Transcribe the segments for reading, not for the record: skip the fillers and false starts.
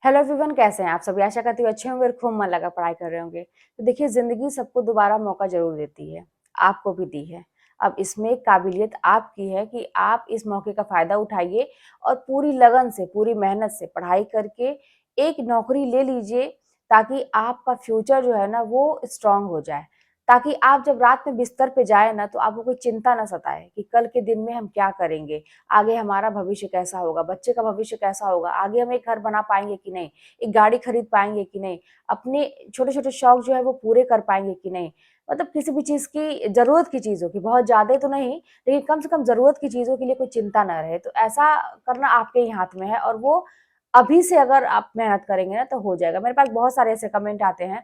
Hello everyone, कैसे हैं आप सभी। आशा करती हूँ अच्छे होंगे और खूब मन लगा पढ़ाई कर रहे होंगे। तो देखिए, जिंदगी सबको दोबारा मौका जरूर देती है, आपको भी दी है। अब इसमें काबिलियत आपकी है कि आप इस मौके का फायदा उठाइए और पूरी लगन से, पूरी मेहनत से पढ़ाई करके एक नौकरी ले लीजिए, ताकि आपका फ्यूचर जो है ना वो स्ट्रांग हो जाए। ताकि आप जब रात में बिस्तर पे जाए ना, तो आपको कोई चिंता ना सताए कि कल के दिन में हम क्या करेंगे, आगे हमारा भविष्य कैसा होगा, बच्चे का भविष्य कैसा होगा, आगे हम एक घर बना पाएंगे कि नहीं, एक गाड़ी खरीद पाएंगे कि नहीं, अपने छोटे छोटे शौक जो है वो पूरे कर पाएंगे कि नहीं। मतलब किसी भी चीज की, जरूरत की चीजों की, बहुत ज्यादा तो नहीं, लेकिन कम से कम जरूरत की चीजों के लिए कोई चिंता ना रहे। तो ऐसा करना आपके ही हाथ में है, और वो अभी से अगर आप मेहनत करेंगे ना तो हो जाएगा। मेरे पास बहुत सारे ऐसे कमेंट आते हैं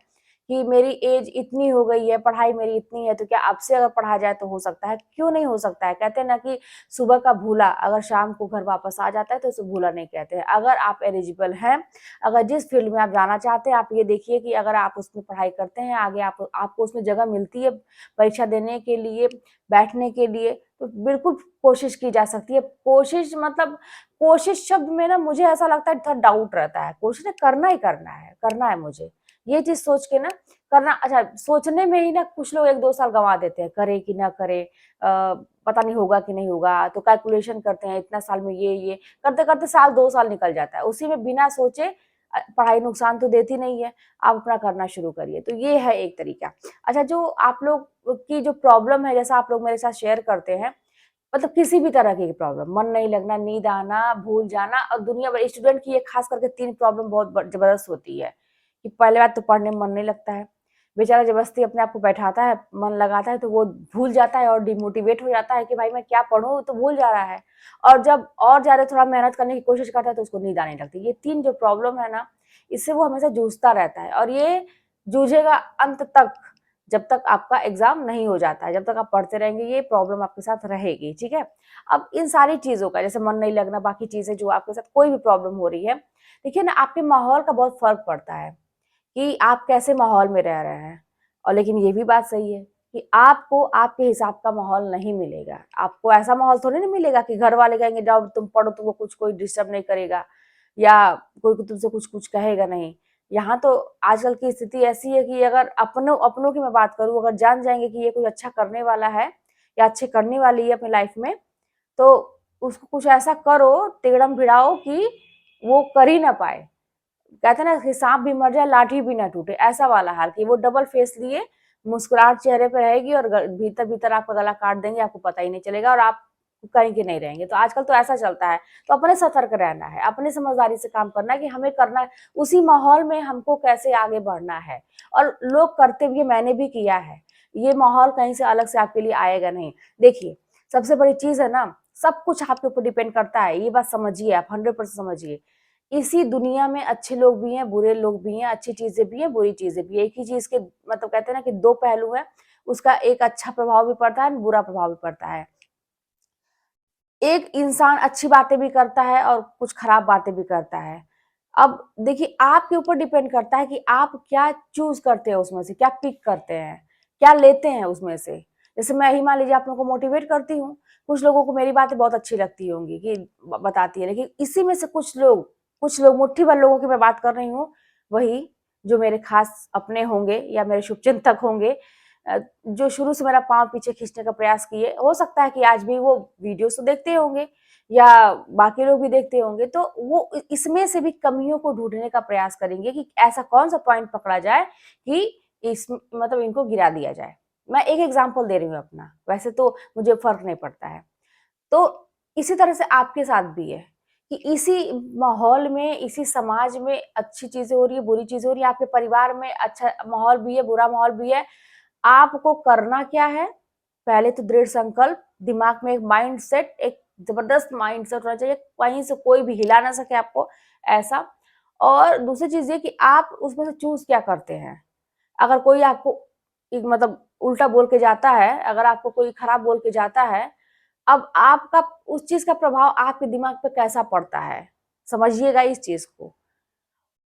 कि मेरी एज इतनी हो गई है, पढ़ाई मेरी इतनी है, तो क्या अब से अगर पढ़ा जाए तो हो सकता है? क्यों नहीं हो सकता है? कहते हैं ना कि सुबह का भूला अगर शाम को घर वापस आ जाता है तो उसे भूला नहीं कहते हैं। अगर आप एलिजिबल हैं, अगर जिस फील्ड में आप जाना चाहते हैं, आप ये देखिए कि अगर आप उसमें पढ़ाई करते हैं, आगे आपको उसमें जगह मिलती है परीक्षा देने के लिए, बैठने के लिए, तो बिल्कुल कोशिश की जा सकती है। कोशिश मतलब, कोशिश शब्द में ना मुझे ऐसा लगता है थोड़ा डाउट रहता है। कोशिश करना ही करना है मुझे, ये चीज सोच के ना करना। अच्छा, सोचने में ही ना कुछ लोग 1-2 साल गंवा देते हैं, करे कि ना करे, पता नहीं होगा कि नहीं होगा, तो कैलकुलेशन करते हैं इतना साल में ये करते करते साल 2 साल निकल जाता है, उसी में बिना सोचे। पढ़ाई नुकसान तो देती नहीं है, आप अपना करना शुरू करिए। तो ये है एक तरीका। अच्छा, जो आप लोग की जो प्रॉब्लम है, जैसा आप लोग मेरे साथ शेयर करते हैं, मतलब किसी भी तरह की प्रॉब्लम, मन नहीं लगना, नींद आना, भूल जाना, और दुनिया भर स्टूडेंट की ये खास करके 3 प्रॉब्लम बहुत जबरदस्त होती है। कि पहले बात तो पढ़ने में मन नहीं लगता है, बेचारा जबरदस्ती अपने आप को बैठाता है, मन लगाता है तो वो भूल जाता है और डिमोटिवेट हो जाता है कि भाई मैं क्या पढ़ूं, तो भूल जा रहा है। और जब और ज्यादा थोड़ा मेहनत करने की कोशिश करता है तो उसको नींद आने लगती है। ये 3 जो प्रॉब्लम है ना, इससे वो हमेशा जूझता रहता है, और ये जूझेगा अंत तक, जब तक आपका एग्जाम नहीं हो जाता है। जब तक आप पढ़ते रहेंगे ये प्रॉब्लम आपके साथ रहेगी, ठीक है। अब इन सारी चीजों का, जैसे मन नहीं लगना, बाकी चीजें जो आपके साथ कोई भी प्रॉब्लम हो रही है, देखिए ना, आपके माहौल का बहुत फर्क पड़ता है कि आप कैसे माहौल में रह रहे हैं। और लेकिन ये भी बात सही है कि आपको आपके हिसाब का माहौल नहीं मिलेगा। आपको ऐसा माहौल थोड़ी नहीं मिलेगा कि घर वाले कहेंगे जाओ तुम पढ़ो, तुमको कुछ कोई डिस्टर्ब नहीं करेगा, या कोई तुमसे कुछ कुछ कहेगा नहीं। यहाँ तो आजकल की स्थिति ऐसी है कि अगर अपनों अपनों की मैं बात करूं, अगर जान जाएंगे कि ये कुछ अच्छा करने वाला है या अच्छे करने वाली है अपनी लाइफ में, तो उसको कुछ ऐसा करो, तिगड़म भिड़ाओ कि वो कर ही ना पाए। कहते हैं ना कि सांप भी मर जाए लाठी भी ना टूटे, ऐसा वाला हाल कि वो डबल फेस लिए मुस्कुराहट चेहरे पे रहेगी और भीतर भीतर आपका गला काट देंगे, आपको पता ही नहीं चलेगा, और आप कहीं के नहीं रहेंगे। तो आजकल तो ऐसा चलता है। तो अपने सतर्क रहना है, अपने समझदारी से काम करना है कि हमें करना है उसी माहौल में, हमको कैसे आगे बढ़ना है। और लोग करते हुए मैंने भी किया है, ये माहौल कहीं से अलग से आपके लिए आएगा नहीं। देखिए, सबसे बड़ी चीज है ना, सब कुछ आपके ऊपर डिपेंड करता है, ये बात समझिए, आप 100% समझिए। इसी दुनिया में अच्छे लोग भी हैं, बुरे लोग भी हैं, अच्छी चीजें भी हैं, बुरी चीजें भी हैं। एक ही चीज के मतलब, कहते हैं ना कि 2 पहलू है, उसका एक अच्छा प्रभाव भी पड़ता है, बुरा प्रभाव भी पड़ता है। एक इंसान अच्छी बातें भी करता है और कुछ खराब बातें भी करता है। अब देखिए, आपके ऊपर डिपेंड करता है कि आप क्या चूज करते हैं, उसमें से क्या पिक करते हैं, क्या लेते हैं उसमें से। जैसे मैं ही मान लीजिए आप लोगों को मोटिवेट करती हूँ, कुछ लोगों को मेरी बातें बहुत अच्छी लगती होंगी कि बताती है, लेकिन इसी में से कुछ लोग मुट्ठी भर लोगों की मैं बात कर रही हूँ, वही जो मेरे खास अपने होंगे या मेरे शुभचिंतक होंगे, जो शुरू से मेरा पाँव पीछे खींचने का प्रयास किए। हो सकता है कि आज भी वो वीडियोस तो देखते होंगे या बाकी लोग भी देखते होंगे, तो वो इसमें से भी कमियों को ढूंढने का प्रयास करेंगे कि ऐसा कौन सा पॉइंट पकड़ा जाए कि इस मतलब इनको गिरा दिया जाए। मैं एक एग्जांपल दे रही हूँ अपना, वैसे तो मुझे फर्क नहीं पड़ता है। तो इसी तरह से आपके साथ भी है कि इसी माहौल में, इसी समाज में अच्छी चीजें हो रही है, बुरी चीजें हो रही है, आपके परिवार में अच्छा माहौल भी है, बुरा माहौल भी है। आपको करना क्या है? पहले तो दृढ़ संकल्प, दिमाग में एक माइंड सेट, एक जबरदस्त माइंड सेट होना चाहिए, कहीं से कोई भी हिला ना सके आपको, ऐसा। और दूसरी चीज ये कि आप उसमें से चूज क्या करते हैं। अगर कोई आपको एक मतलब उल्टा बोल के जाता है, अगर आपको कोई खराब बोल के जाता है, अब आपका उस चीज का प्रभाव आपके दिमाग पे कैसा पड़ता है, समझिएगा इस चीज को।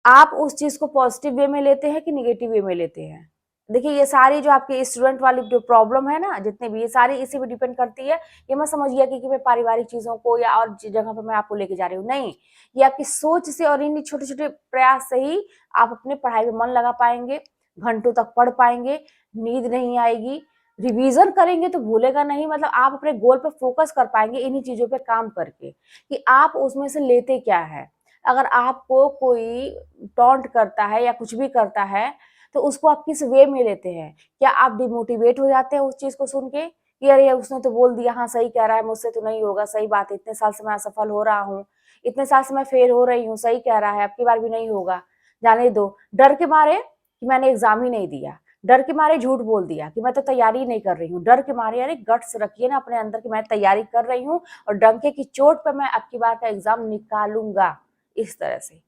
आप उस चीज को पॉजिटिव वे में लेते हैं कि निगेटिव वे में लेते हैं? देखिए ये सारी जो आपकी स्टूडेंट वाली जो प्रॉब्लम है ना, जितने भी, ये सारी इसी पे डिपेंड करती है। ये मत समझिए कि मैं पारिवारिक चीज़ों को या और जगह पे मैं आपको लेके जा रही हूँ, नहीं। ये आपकी सोच से और इन्हीं छोटे-छोटे प्रयास से ही आप अपनी पढ़ाई में मन लगा पाएँगे, घंटों तक पढ़ पाएँगे, नींद नहीं आएगी, रिवीज़न करेंगे तो भूलेगा नहीं, मतलब आप अपने गोल पे फ़ोकस कर पाएँगे इन्हीं चीज़ों पे काम करके, कि आप उसमें से लेते क्या है। अगर आपको कोई टॉन्ट करता है या कुछ भी करता है, तो उसको आप किस वे में लेते हैं? क्या आप डिमोटिवेट हो जाते हैं उस चीज़ को सुन के कि अरे उसने तो बोल दिया, हाँ सही कह रहा है, मुझसे तो नहीं होगा, सही बात है, इतने साल से मैं असफल हो रहा हूँ, इतने साल से मैं फेल हो रही हूँ, सही कह रहा है, अब की बार भी नहीं होगा, जाने दो। डर के मारे कि मैंने एग्ज़ाम ही नहीं दिया, डर के मारे झूठ बोल दिया कि मैं तो तैयारी ही नहीं कर रही हूँ, डर के मारे, अरे गट्स रखिए ना अपने अंदर कि मैं तैयारी कर रही हूँ और डंके की चोट पे मैं अब की बार का एग्ज़ाम निकालूँगा, इस तरह से।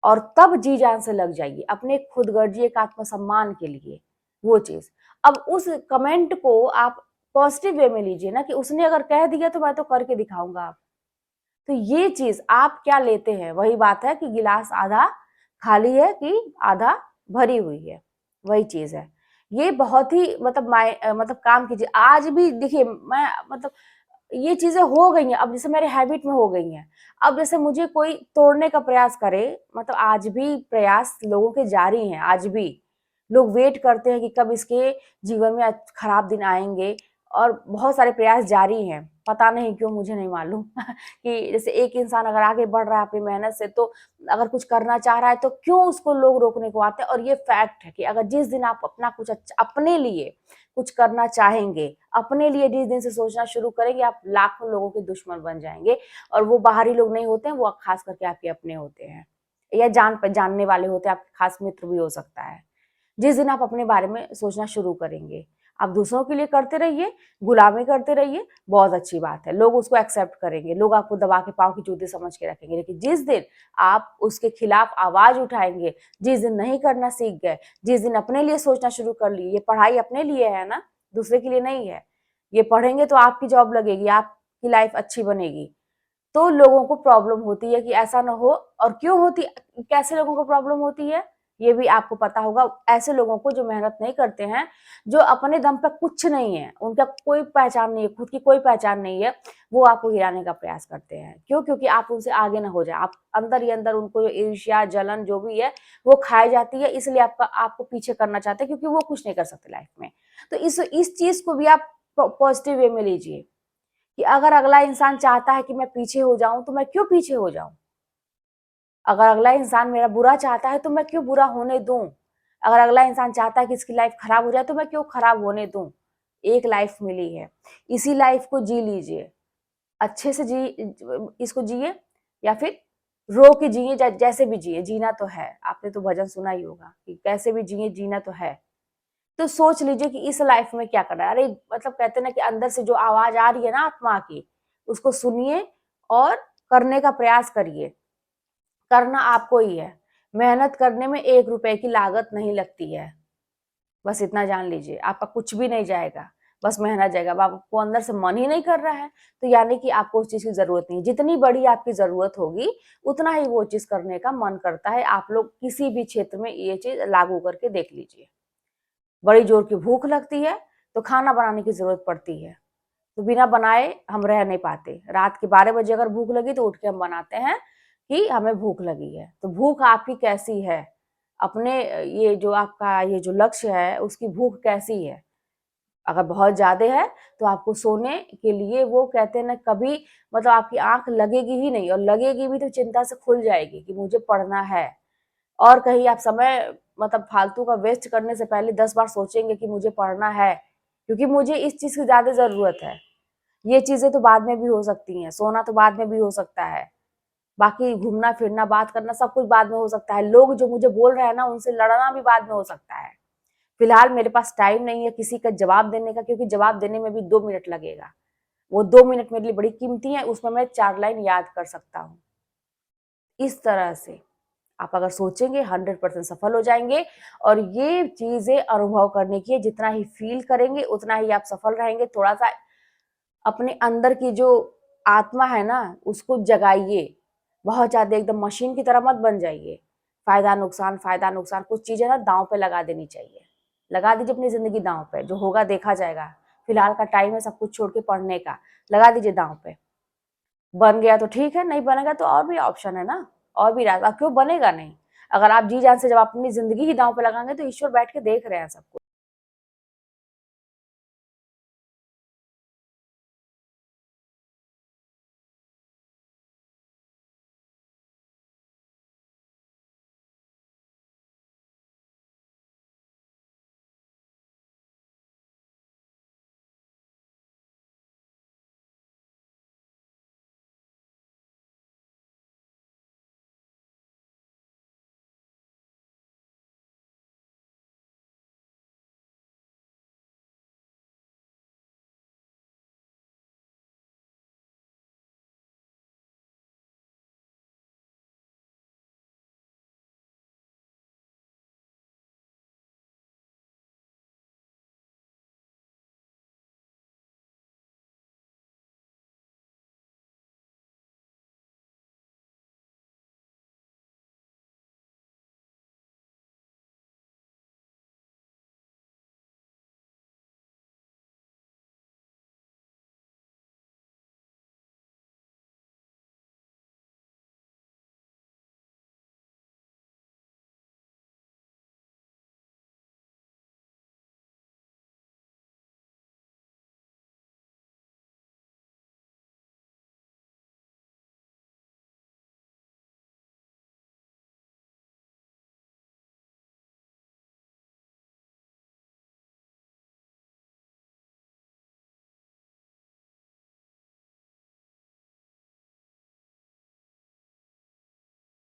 और तब जी जान से लग जाइए अपने खुदगर्जी एक आत्मसम्मान के लिए, वो चीज़। अब उस कमेंट को आप पॉजिटिव वे में लीजिए ना, कि उसने अगर कह दिया तो मैं तो करके दिखाऊँगा। तो ये चीज़ आप क्या लेते हैं, वही बात है कि गिलास आधा खाली है कि आधा भरी हुई है, वही चीज़ है। ये बहुत ही मतलब मतलब काम कीजिए। आज भी देखिए मैं मतलब ये चीज़ें हो गई हैं, अब जैसे मेरे हैबिट में हो गई हैं। अब जैसे मुझे कोई तोड़ने का प्रयास करे, मतलब आज भी प्रयास लोगों के जारी हैं, आज भी। लोग वेट करते हैं कि कब इसके जीवन में खराब दिन आएँगे और बहुत सारे प्रयास जारी हैं। पता नहीं क्यों, मुझे नहीं मालूम कि जैसे एक इंसान अगर आगे बढ़ रहा है अपनी मेहनत से, तो अगर कुछ करना चाह रहा है तो क्यों उसको लोग रोकने को आते हैं। और ये फैक्ट है कि अगर जिस दिन आप अपना कुछ अपने लिए कुछ करना चाहेंगे, अपने लिए जिस दिन से सोचना शुरू करेंगे, आप लाखों लोगों के दुश्मन बन जाएँगे। और वो बाहरी लोग नहीं होते हैं, वो खास करके आपके अपने होते हैं या जानने वाले होते हैं, आपके खास मित्र भी हो सकता है। जिस दिन आप अपने बारे में सोचना शुरू करेंगे, आप दूसरों के लिए करते रहिए, गुलामी करते रहिए, बहुत अच्छी बात है। लोग उसको एक्सेप्ट करेंगे, लोग आपको दबा के पाँव की जूती समझ के रखेंगे। लेकिन जिस दिन आप उसके खिलाफ आवाज़ उठाएँगे, जिस दिन नहीं करना सीख गए, जिस दिन अपने लिए सोचना शुरू कर लिए, ये पढ़ाई अपने लिए है ना, दूसरे के लिए नहीं है। ये पढ़ेंगे तो आपकी जॉब लगेगी, आपकी लाइफ अच्छी बनेगी। तो लोगों को प्रॉब्लम होती है कि ऐसा ना हो। और क्यों होती, कैसे लोगों को प्रॉब्लम होती है, ये भी आपको पता होगा। ऐसे लोगों को जो मेहनत नहीं करते हैं, जो अपने दम पे कुछ नहीं है, उनका कोई पहचान नहीं है, खुद की कोई पहचान नहीं है, वो आपको गिराने का प्रयास करते हैं। क्यों? क्योंकि आप उनसे आगे ना हो जाए। आप अंदर ही अंदर उनको ईर्ष्या, जलन जो भी है, वो खाई जाती है, इसलिए आपको पीछे करना चाहते हैं, क्योंकि वो कुछ नहीं कर सकते लाइफ में। तो इस चीज़ को भी आप पॉजिटिव वे में लीजिए कि अगर अगला इंसान चाहता है कि मैं पीछे हो जाऊँ, तो मैं क्यों पीछे हो जाऊँ? अगर अगला इंसान मेरा बुरा चाहता है, तो मैं क्यों बुरा होने दूँ? अगर अगला इंसान चाहता है कि इसकी लाइफ खराब हो जाए, तो मैं क्यों खराब होने दूँ? एक लाइफ मिली है, इसी लाइफ को जी लीजिए। अच्छे से इसको जिए, या फिर रो के जिए, जैसे भी जिए, जीना तो है। आपने तो भजन सुना ही होगा कि कैसे भी जिए, जीना तो है। तो सोच लीजिए कि इस लाइफ में क्या करना है। अरे मतलब कहते हैं ना कि अंदर से जो आवाज़ आ रही है ना आत्मा की, उसको सुनिए और करने का प्रयास करिए। करना आपको ही है। मेहनत करने में 1 रुपए की लागत नहीं लगती है। बस इतना जान लीजिए, आपका कुछ भी नहीं जाएगा, बस मेहनत जाएगा। अब आपको अंदर से मन ही नहीं कर रहा है, तो यानी कि आपको उस चीज़ की ज़रूरत नहीं है। जितनी बड़ी आपकी ज़रूरत होगी, उतना ही वो चीज़ करने का मन करता है। आप लोग किसी भी क्षेत्र में ये चीज़ लागू करके देख लीजिए। बड़ी जोर की भूख लगती है, तो खाना बनाने की ज़रूरत पड़ती है। तो बिना बनाए हम रह नहीं पाते। रात के 12 बजे अगर भूख लगी, तो उठ के हम बनाते हैं कि हमें भूख लगी है। तो भूख आपकी कैसी है? अपने ये जो आपका ये जो लक्ष्य है, उसकी भूख कैसी है? अगर बहुत ज़्यादा है, तो आपको सोने के लिए वो कहते हैं ना, कभी मतलब आपकी आँख लगेगी ही नहीं, और लगेगी भी तो चिंता से खुल जाएगी कि मुझे पढ़ना है। और कहीं आप समय मतलब फालतू का वेस्ट करने से पहले 10 बार सोचेंगे कि मुझे पढ़ना है, क्योंकि मुझे इस चीज़ की ज़्यादा ज़रूरत है। ये चीज़ें तो बाद में भी हो सकती हैं, सोना तो बाद में भी हो सकता है। बाकी घूमना-फिरना, बात करना सब कुछ बाद में हो सकता है। लोग जो मुझे बोल रहे हैं ना, उनसे लड़ना भी बाद में हो सकता है। फिलहाल मेरे पास टाइम नहीं है किसी का जवाब देने का, क्योंकि जवाब देने में भी 2 मिनट लगेगा। वो 2 मिनट मेरे लिए बड़ी कीमती हैं, उसमें मैं 4 लाइन याद कर सकता हूँ। इस तरह से आप अगर सोचेंगे 100% सफल हो जाएँगे। और ये चीज़ें अनुभव करने की है, जितना ही फ़ील करेंगे उतना ही आप सफल रहेंगे। थोड़ा-सा अपने अंदर की जो आत्मा है ना, उसको जगाइए। बहुत ज़्यादा एकदम मशीन की तरह मत बन जाइए। फ़ायदा-नुकसान, फ़ायदा-नुकसान, कुछ चीज़ें ना दाँव पे लगा देनी चाहिए। लगा दीजिए अपनी ज़िंदगी दाँव पे, जो होगा देखा जाएगा। फिलहाल का टाइम है सब कुछ छोड़ के पढ़ने का, लगा दीजिए दाँव पे। बन गया तो ठीक है, नहीं बनेगा तो और भी ऑप्शन है ना, और भी रास्ता। क्यों बनेगा नहीं? अगर आप जी जान से जब आप अपनी ज़िंदगी ही दाँव पे लगाएँगे तो ईश्वर बैठ के देख रहे हैं सब कुछ।